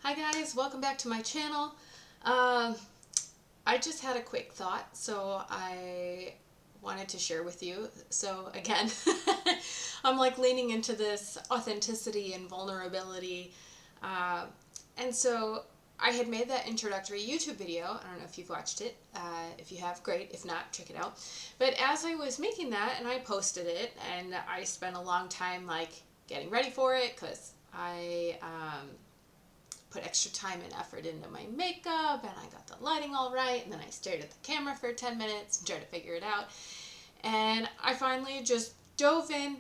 Hi guys, welcome back to my channel. I just had a quick thought, so I wanted to share with you. So again, I'm like leaning into this authenticity and vulnerability. And so I had made that introductory YouTube video. I don't know if you've watched it. If you have, great. If not, check it out. But as I was making that and I posted it, and I spent a long time like getting ready for it because I put extra time and effort into my makeup, and I got the lighting all right, and then I stared at the camera for 10 minutes and tried to figure it out. And I finally just dove in,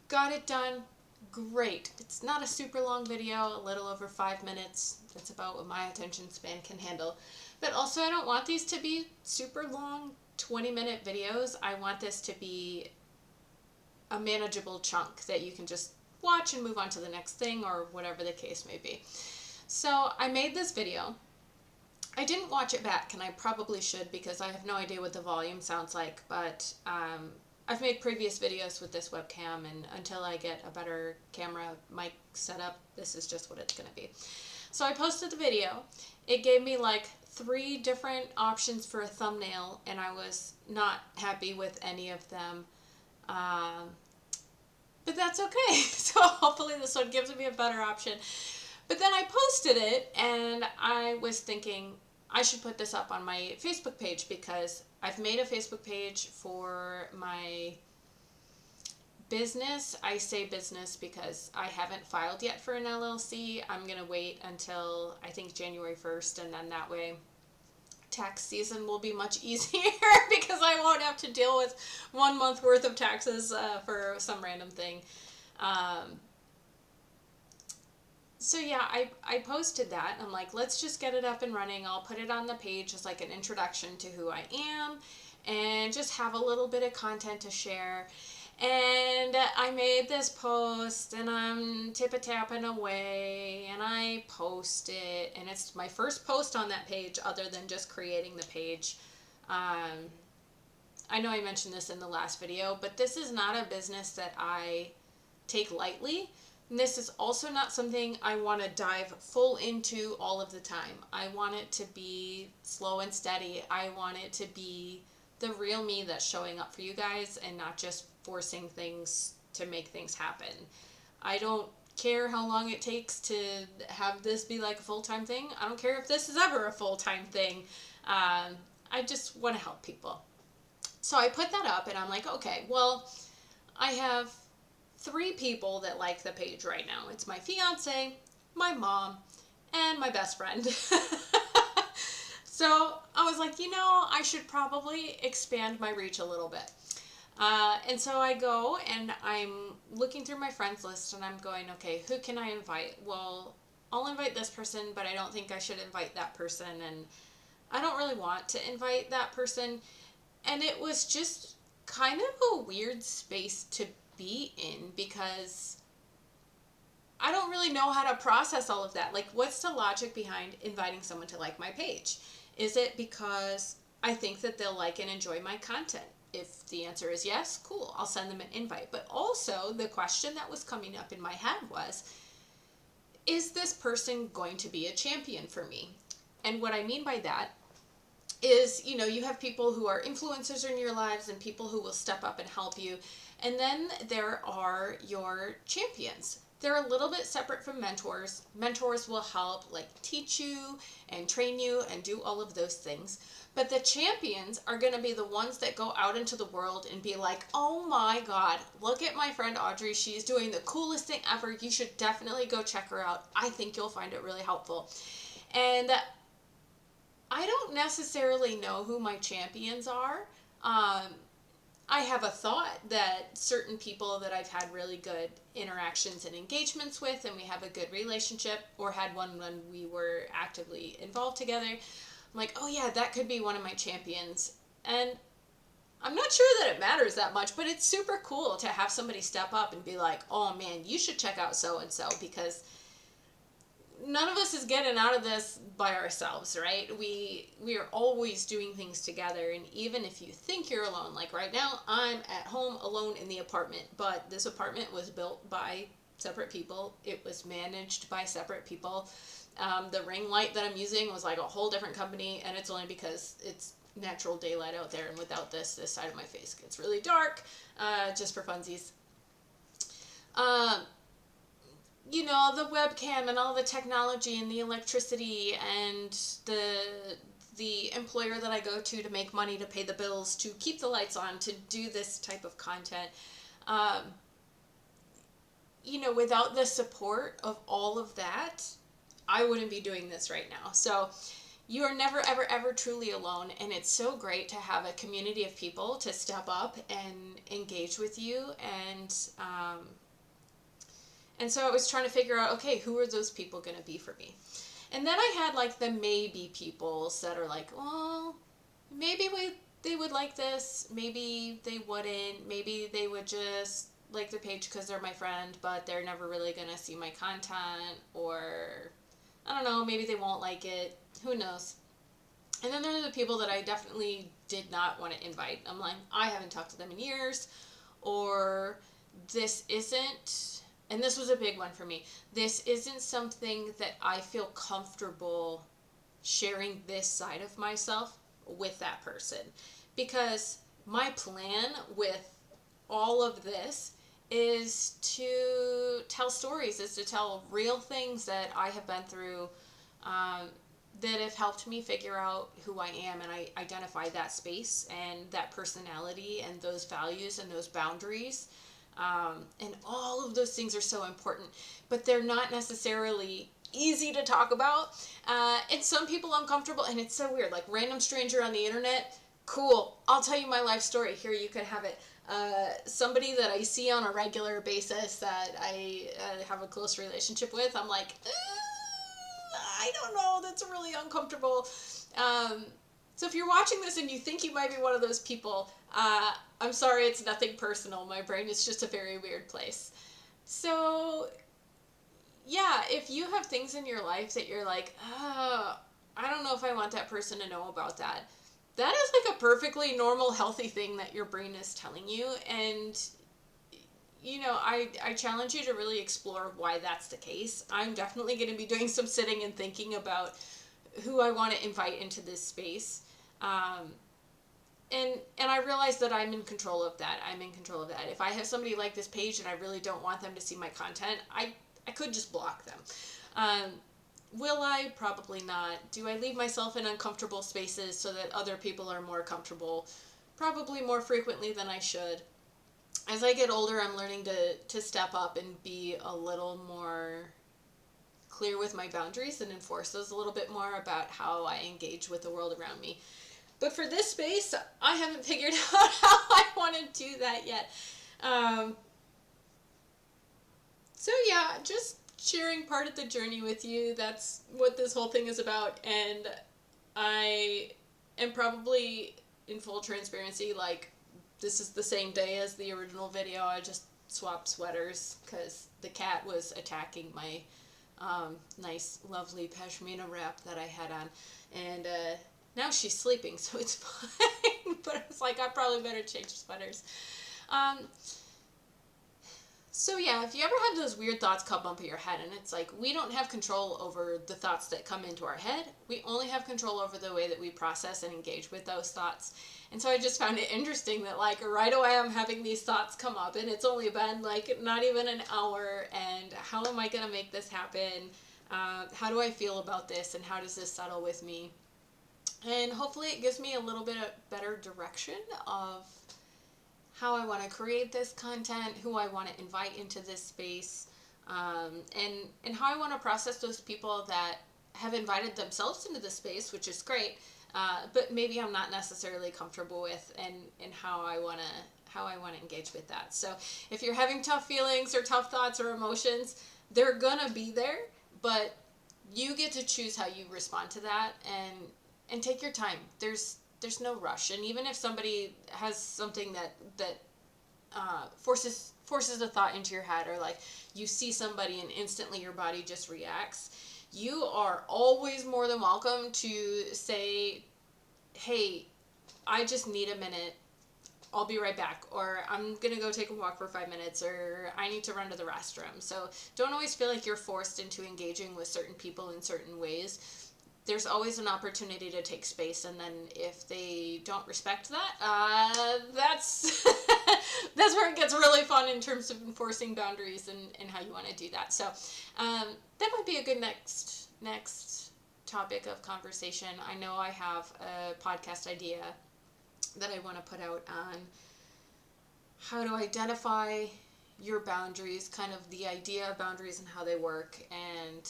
got it done. Great. It's not a super long video, a little over 5 minutes. That's about what my attention span can handle. But also, I don't want these to be super long 20-minute videos. I want this to be a manageable chunk that you can just watch and move on to the next thing, or whatever the case may be. So I made this video. I didn't watch it back, and I probably should because I have no idea what the volume sounds like, but I've made previous videos with this webcam, and until I get a better camera mic setup, this is just what it's going to be. So I posted the video. It gave me like 3 different options for a thumbnail, and I was not happy with any of them. But that's okay. So hopefully this one gives me a better option. But then I posted it, and I was thinking I should put this up on my Facebook page because I've made a Facebook page for my business. I say business because I haven't filed yet for an LLC. I'm going to wait until I think January 1st, and then that way tax season will be much easier because I won't have to deal with 1 month worth of taxes for some random thing. So yeah, I posted that. I'm like, let's just get it up and running. I'll put it on the page as like an introduction to who I am and just have a little bit of content to share. And I made this post, and I'm tip-a-tapping away, and I post it, and it's my first post on that page other than just creating the page. I know I mentioned this in the last video, but this is not a business that I take lightly. And this is also not something I want to dive full into all of the time. I want it to be slow and steady. I want it to be the real me that's showing up for you guys and not just forcing things to make things happen. I don't care how long it takes to have this be like a full-time thing. I don't care if this is ever a full-time thing. I just want to help people. So I put that up, and I'm like, okay, well, I have 3 people that like the page right now. It's my fiance, my mom, and my best friend. So I was like, I should probably expand my reach a little bit. And so I go and I'm looking through my friends list, and I'm going, okay, who can I invite? Well, I'll invite this person, but I don't think I should invite that person, and I don't really want to invite that person. And it was just kind of a weird space to be in because I don't really know how to process all of that. Like, what's the logic behind inviting someone to like my page? Is it because I think that they'll like and enjoy my content? If the answer is yes, cool, I'll send them an invite. But also, the question that was coming up in my head was, is this person going to be a champion for me? And what I mean by that is, you have people who are influencers in your lives and people who will step up and help you. And then there are your champions. They're a little bit separate from mentors. Mentors will help like teach you and train you and do all of those things. But the champions are going to be the ones that go out into the world and be like, oh my God, look at my friend Audrey. She's doing the coolest thing ever. You should definitely go check her out. I think you'll find it really helpful. And I don't necessarily know who my champions are. I have a thought that certain people that I've had really good interactions and engagements with, and we have a good relationship, or had one when we were actively involved together, I'm like, oh yeah, that could be one of my champions. And I'm not sure that it matters that much, but it's super cool to have somebody step up and be like, oh man, you should check out so-and-so, because none of us is getting out of this by ourselves, right? We are always doing things together, and even if you think you're alone, like right now, I'm at home alone in the apartment, but this apartment was built by separate people. It was managed by separate people. The ring light that I'm using was like a whole different company, and it's only because it's natural daylight out there, and without this side of my face gets really dark, just for funsies. Um, the webcam and all the technology and the electricity and the employer that I go to make money to pay the bills, to keep the lights on, to do this type of content. Um, without the support of all of that, I wouldn't be doing this right now. So you are never, ever, ever truly alone. And it's so great to have a community of people to step up and engage with you. And so I was trying to figure out, okay, who are those people going to be for me? And then I had like the maybe peoples that are like, well, maybe they would like this, maybe they wouldn't, maybe they would just like the page because they're my friend, but they're never really going to see my content, or I don't know, maybe they won't like it, who knows. And then there are the people that I definitely did not want to invite. I'm like, I haven't talked to them in years, or this isn't, and this was a big one for me, this isn't something that I feel comfortable sharing this side of myself with that person. Because my plan with all of this is to tell stories, is to tell real things that I have been through, that have helped me figure out who I am, and I identify that space and that personality and those values and those boundaries. And all of those things are so important, but they're not necessarily easy to talk about. And some people uncomfortable, and it's so weird. Like, random stranger on the internet, cool, I'll tell you my life story. Here, you can have it. Somebody that I see on a regular basis that I have a close relationship with, I'm like, I don't know, that's really uncomfortable. So if you're watching this and you think you might be one of those people, I'm sorry, it's nothing personal. My brain is just a very weird place. So, yeah, if you have things in your life that you're like, oh, I don't know if I want that person to know about that, that is like a perfectly normal, healthy thing that your brain is telling you. And, I challenge you to really explore why that's the case. I'm definitely going to be doing some sitting and thinking about who I want to invite into this space. And I realize that I'm in control of that. If I have somebody like this page and I really don't want them to see my content, I could just block them. Will I? Probably not. Do I leave myself in uncomfortable spaces so that other people are more comfortable? Probably more frequently than I should. As I get older, I'm learning to step up and be a little more clear with my boundaries and enforce those a little bit more about how I engage with the world around me. But for this space, I haven't figured out how I want to do that yet. So yeah, just sharing part of the journey with you. That's what this whole thing is about. And I am probably, in full transparency, like, this is the same day as the original video. I just swapped sweaters because the cat was attacking my nice, lovely pashmina wrap that I had on. And now she's sleeping, so it's fine. But I was like, I probably better change sweaters. So yeah, if you ever have those weird thoughts come up in your head, and it's like, we don't have control over the thoughts that come into our head. We only have control over the way that we process and engage with those thoughts. And so I just found it interesting that, like, right away I'm having these thoughts come up, and it's only been like not even an hour, and how am I going to make this happen? How do I feel about this, and how does this settle with me? And hopefully it gives me a little bit of better direction of how I want to create this content, who I want to invite into this space, and how I want to process those people that have invited themselves into this space, which is great, but maybe I'm not necessarily comfortable with, and how I want to engage with that. So if you're having tough feelings or tough thoughts or emotions, they're gonna be there, but you get to choose how you respond to that, and take your time. There's no rush. And even if somebody has something that forces a thought into your head, or like you see somebody and instantly your body just reacts, you are always more than welcome to say, hey, I just need a minute. I'll be right back, or I'm going to go take a walk for 5 minutes, or I need to run to the restroom. So don't always feel like you're forced into engaging with certain people in certain ways. There's always an opportunity to take space, and then if they don't respect that, that's that's where it gets really fun in terms of enforcing boundaries and how you want to do that. So that might be a good next topic of conversation. I know I have a podcast idea that I want to put out on how to identify your boundaries, kind of the idea of boundaries and how they work, and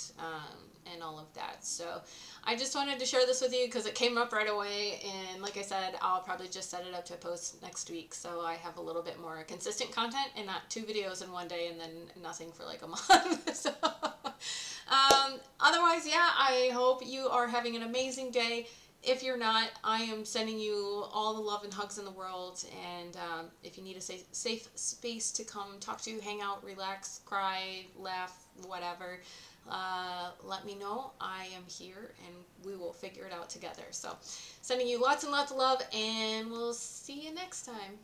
all of that. So I just wanted to share this with you because it came up right away, and like I said, I'll probably just set it up to post next week, so I have a little bit more consistent content and not 2 videos in one day and then nothing for like a month. So otherwise, yeah, I hope you are having an amazing day. If you're not, I am sending you all the love and hugs in the world, and if you need a safe space to come talk to, hang out, relax, cry, laugh, whatever, let me know. I am here, and we will figure it out together. So sending you lots and lots of love, and we'll see you next time.